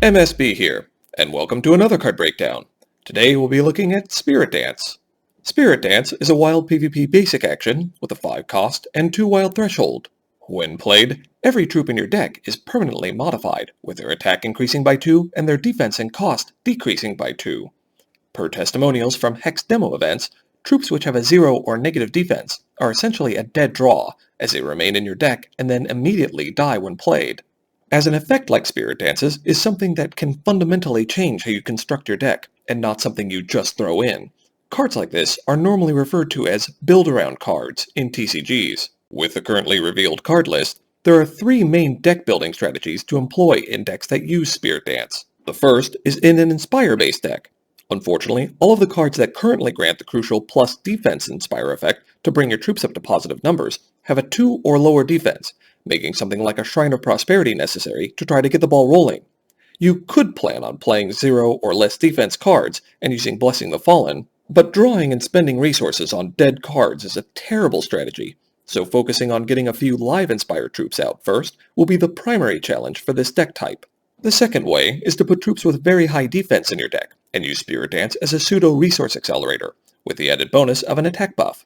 MSB here, and welcome to another card breakdown. Today we'll be looking at Spirit Dance. Spirit Dance is a wild PvP basic action with a 5 cost and 2 wild threshold. When played, every troop in your deck is permanently modified, with their attack increasing by 2 and their defense and cost decreasing by 2. Per testimonials from HEX demo events, troops which have a 0 or negative defense are essentially a dead draw, as they remain in your deck and then immediately die when played. As an effect like Spirit Dances is something that can fundamentally change how you construct your deck, and not something you just throw in. Cards like this are normally referred to as build-around cards in TCGs. With the currently revealed card list, there are 3 main deck building strategies to employ in decks that use Spirit Dance. The first is in an Inspire-based deck. Unfortunately, all of the cards that currently grant the crucial plus defense Inspire effect to bring your troops up to positive numbers have a 2 or lower defense, making something like a Shrine of Prosperity necessary to try to get the ball rolling. You could plan on playing 0 or less defense cards and using Blessing the Fallen, but drawing and spending resources on dead cards is a terrible strategy, so focusing on getting a few live Inspire troops out first will be the primary challenge for this deck type. The second way is to put troops with very high defense in your deck, and use Spirit Dance as a pseudo-resource accelerator, with the added bonus of an attack buff.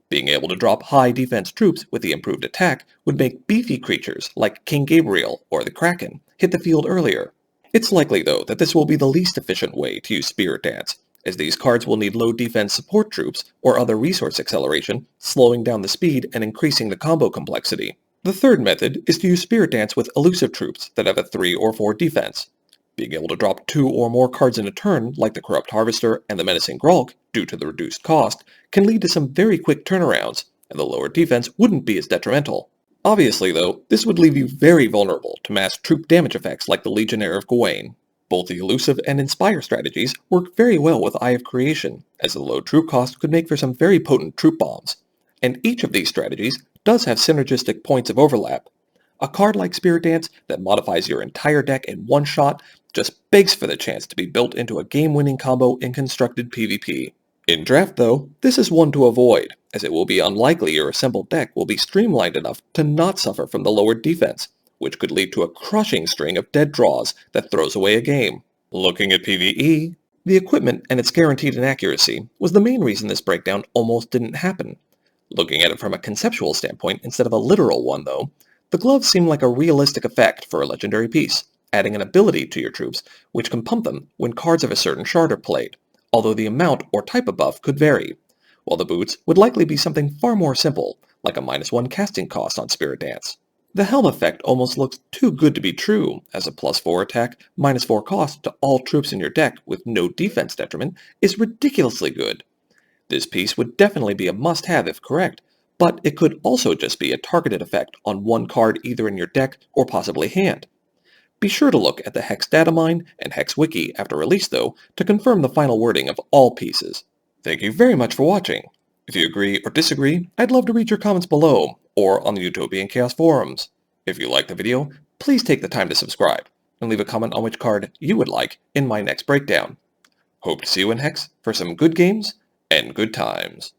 Being able to drop high defense troops with the improved attack would make beefy creatures like King Gabriel or the Kraken hit the field earlier. It's likely though that this will be the least efficient way to use Spirit Dance, as these cards will need low defense support troops or other resource acceleration, slowing down the speed and increasing the combo complexity. The third method is to use Spirit Dance with elusive troops that have a 3 or 4 defense. Being able to drop 2 or more cards in a turn, like the Corrupt Harvester and the Menacing Grolk, due to the reduced cost, can lead to some very quick turnarounds, and the lower defense wouldn't be as detrimental. Obviously though, this would leave you very vulnerable to mass troop damage effects like the Legionnaire of Gawain. Both the elusive and Inspire strategies work very well with Eye of Creation, as the low troop cost could make for some very potent troop bombs. And each of these strategies does have synergistic points of overlap. A card like Spirit Dance that modifies your entire deck in one shot just begs for the chance to be built into a game-winning combo in constructed PvP. In draft though, this is one to avoid, as it will be unlikely your assembled deck will be streamlined enough to not suffer from the lowered defense, which could lead to a crushing string of dead draws that throws away a game. Looking at PvE, the equipment and its guaranteed inaccuracy was the main reason this breakdown almost didn't happen. Looking at it from a conceptual standpoint instead of a literal one though, the gloves seem like a realistic effect for a legendary piece, adding an ability to your troops which can pump them when cards of a certain shard are played, although the amount or type of buff could vary, while the boots would likely be something far more simple, like a -1 casting cost on Spirit Dance. The helm effect almost looks too good to be true, as a +4 attack, -4 cost to all troops in your deck with no defense detriment is ridiculously good. This piece would definitely be a must-have if correct, but it could also just be a targeted effect on one card either in your deck or possibly hand. Be sure to look at the HEX data mine and HEX wiki after release though to confirm the final wording of all pieces. Thank you very much for watching. If you agree or disagree, I'd love to read your comments below or on the Utopian Chaos forums. If you liked the video, please take the time to subscribe and leave a comment on which card you would like in my next breakdown. Hope to see you in HEX for some good games and good times.